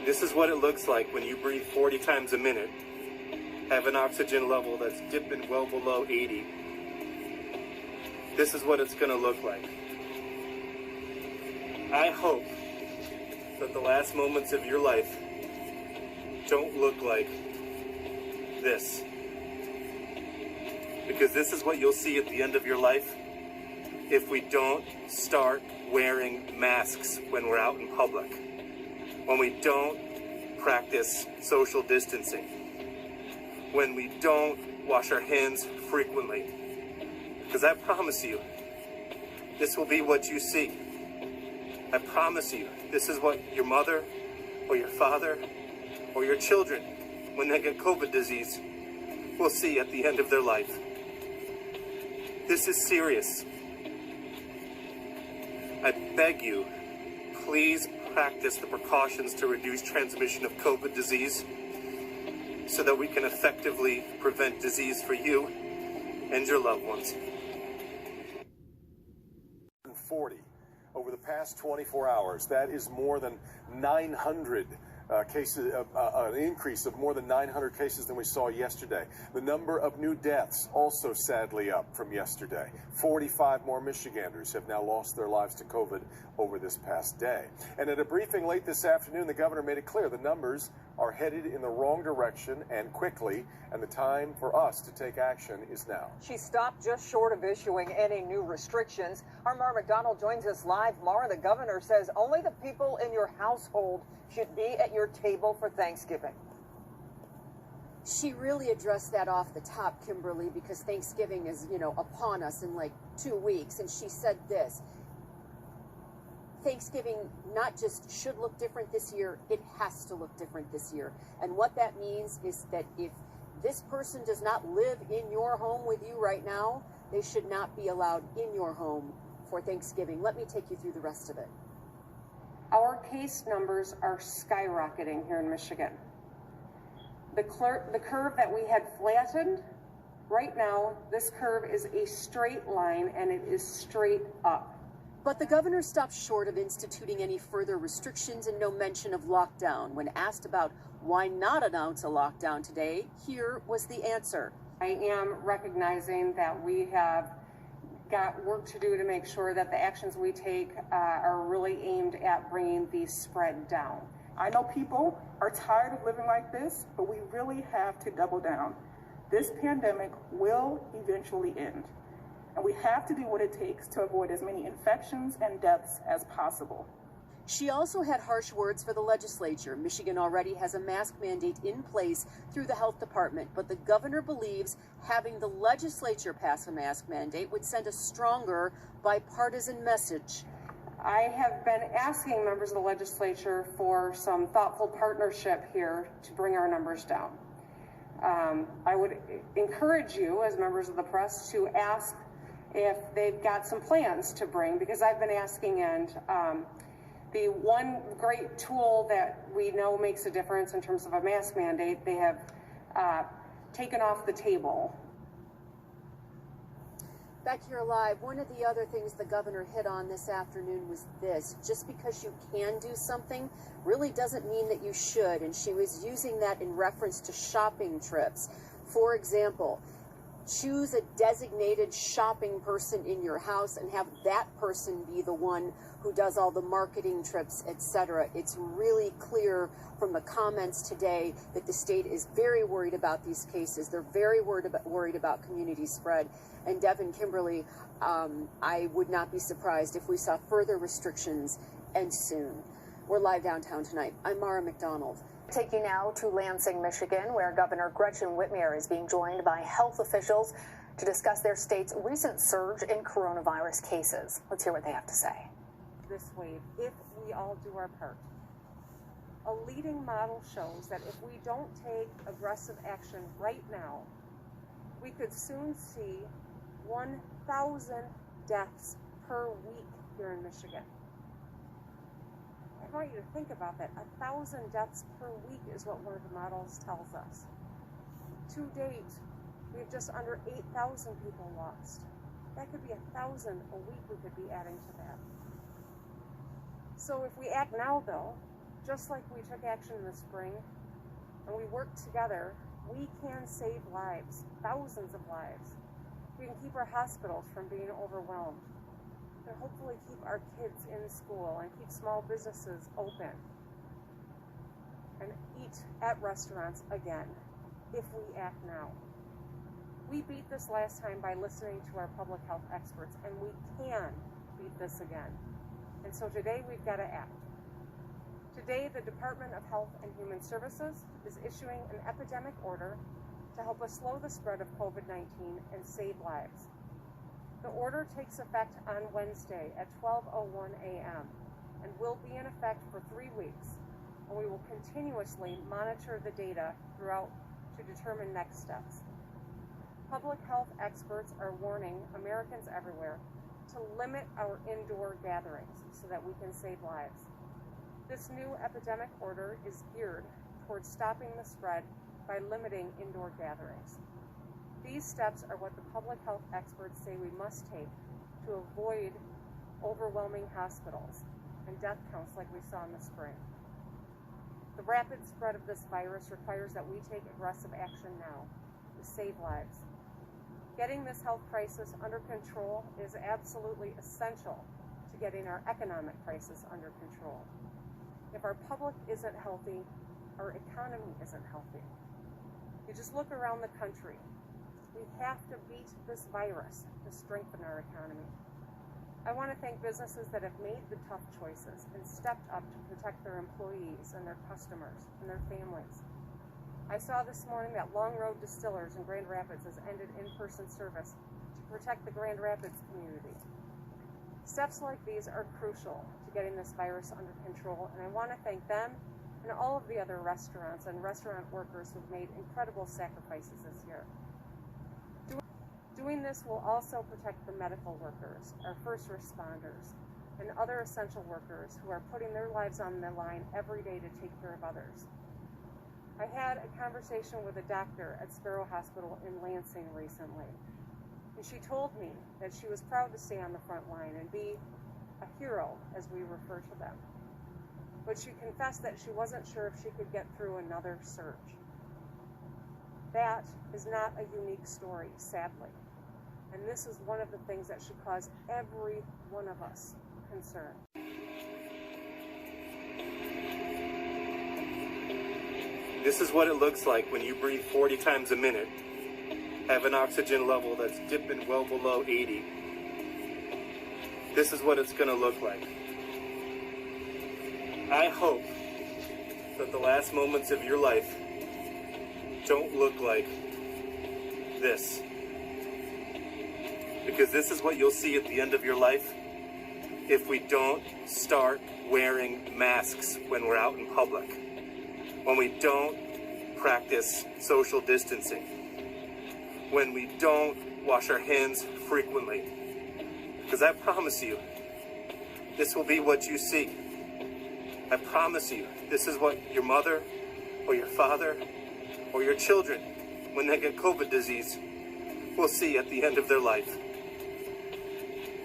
This is what it looks like when you breathe 40 times a minute, have an oxygen level that's dipping well below 80. This is what it's going to look like. I hope that the last moments of your life don't look like this. Because this is what you'll see at the end of your life if we don't start wearing masks when we're out in public. When we don't practice social distancing. When we don't wash our hands frequently. Because I promise you, this will be what you see. I promise you, this is what your mother or your father or your children, when they get COVID disease, will see at the end of their life. This is serious. I beg you, please practice the precautions to reduce transmission of COVID disease so that we can effectively prevent disease for you and your loved ones. 40 over the past 24 hours. That is more than 900 cases, an increase of more than 900 cases than we saw yesterday. The number of new deaths also sadly up from yesterday. 45 more Michiganders have now lost their lives to COVID over this past day. And at a briefing late this afternoon, the governor made it clear the numbers are headed in the wrong direction and quickly, and the time for us to take action is now. She stopped just short of issuing any new restrictions. Our Mara McDonald joins us live. Mara, the governor says only the people in your household should be at your table for Thanksgiving. She really addressed that off the top, Kimberly, because Thanksgiving is, upon us in like 2 weeks. And she said this: Thanksgiving not just should look different this year, it has to look different this year. And what that means is that if this person does not live in your home with you right now, they should not be allowed in your home for Thanksgiving. Let me take you through the rest of it. Our case numbers are skyrocketing here in Michigan. The curve that we had flattened, right now, this curve is a straight line and it is straight up. But the governor stopped short of instituting any further restrictions and no mention of lockdown. When asked about why not announce a lockdown today, here was the answer. I am recognizing that we have got work to do to make sure that the actions we take are really aimed at bringing the spread down. I know people are tired of living like this, but we really have to double down. This pandemic will eventually end, and we have to do what it takes to avoid as many infections and deaths as possible. She also had harsh words for the legislature. Michigan already has a mask mandate in place through the health department, but the governor believes having the legislature pass a mask mandate would send a stronger bipartisan message. I have been asking members of the legislature for some thoughtful partnership here to bring our numbers down. I would encourage you as members of the press to ask if they've got some plans to bring, because I've been asking, and the one great tool that we know makes a difference in terms of a mask mandate, they have taken off the table. Back here live, one of the other things the governor hit on this afternoon was this: just because you can do something really doesn't mean that you should. And she was using that in reference to shopping trips. For example, choose a designated shopping person in your house and have that person be the one who does all the marketing trips, etc. It's really clear from the comments today that the state is very worried about these cases. They're very worried about community spread. And Devin, Kimberly, I would not be surprised if we saw further restrictions, and soon. We're live downtown tonight. I'm Mara McDonald. Take you now to Lansing, Michigan, where Governor Gretchen Whitmer is being joined by health officials to discuss their state's recent surge in coronavirus cases. Let's hear what they have to say. This wave, if we all do our part. A leading model shows that if we don't take aggressive action right now, we could soon see 1,000 deaths per week here in Michigan. I want you to think about that. 1,000 deaths per week is what one of the models tells us. To date, we have just under 8,000 people lost. That could be 1,000 a week we could be adding to that. So if we act now, though, just like we took action in the spring and we worked together, we can save lives, thousands of lives. We can keep our hospitals from being overwhelmed, and hopefully keep our kids in school and keep small businesses open and eat at restaurants again if we act now. We beat this last time by listening to our public health experts, and we can beat this again. And so today we've got to act. Today, the Department of Health and Human Services is issuing an epidemic order to help us slow the spread of COVID-19 and save lives. The order takes effect on Wednesday at 12:01 a.m. and will be in effect for 3 weeks, and we will continuously monitor the data throughout to determine next steps. Public health experts are warning Americans everywhere to limit our indoor gatherings so that we can save lives. This new epidemic order is geared towards stopping the spread by limiting indoor gatherings. These steps are what the public health experts say we must take to avoid overwhelming hospitals and death counts like we saw in the spring. The rapid spread of this virus requires that we take aggressive action now to save lives. Getting this health crisis under control is absolutely essential to getting our economic crisis under control. If our public isn't healthy, our economy isn't healthy. You just look around the country. We have to beat this virus to strengthen our economy. I want to thank businesses that have made the tough choices and stepped up to protect their employees and their customers and their families. I saw this morning that Long Road Distillers in Grand Rapids has ended in-person service to protect the Grand Rapids community. Steps like these are crucial to getting this virus under control, and I want to thank them and all of the other restaurants and restaurant workers who've made incredible sacrifices this year. Doing this will also protect the medical workers, our first responders, and other essential workers who are putting their lives on the line every day to take care of others. I had a conversation with a doctor at Sparrow Hospital in Lansing recently, and she told me that she was proud to stay on the front line and be a hero, as we refer to them. But she confessed that she wasn't sure if she could get through another surge. That is not a unique story, sadly. And this is one of the things that should cause every one of us concern. This is what it looks like when you breathe 40 times a minute, have an oxygen level that's dipping well below 80. This is what it's going to look like. I hope that the last moments of your life don't look like this. Because this is what you'll see at the end of your life if we don't start wearing masks when we're out in public. When we don't practice social distancing. When we don't wash our hands frequently. Because I promise you, this will be what you see. I promise you, this is what your mother or your father or your children, when they get COVID disease, will see at the end of their life.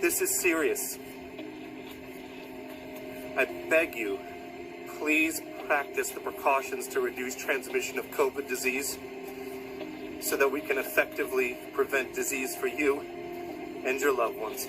This is serious. I beg you, please practice the precautions to reduce transmission of COVID disease so that we can effectively prevent disease for you and your loved ones.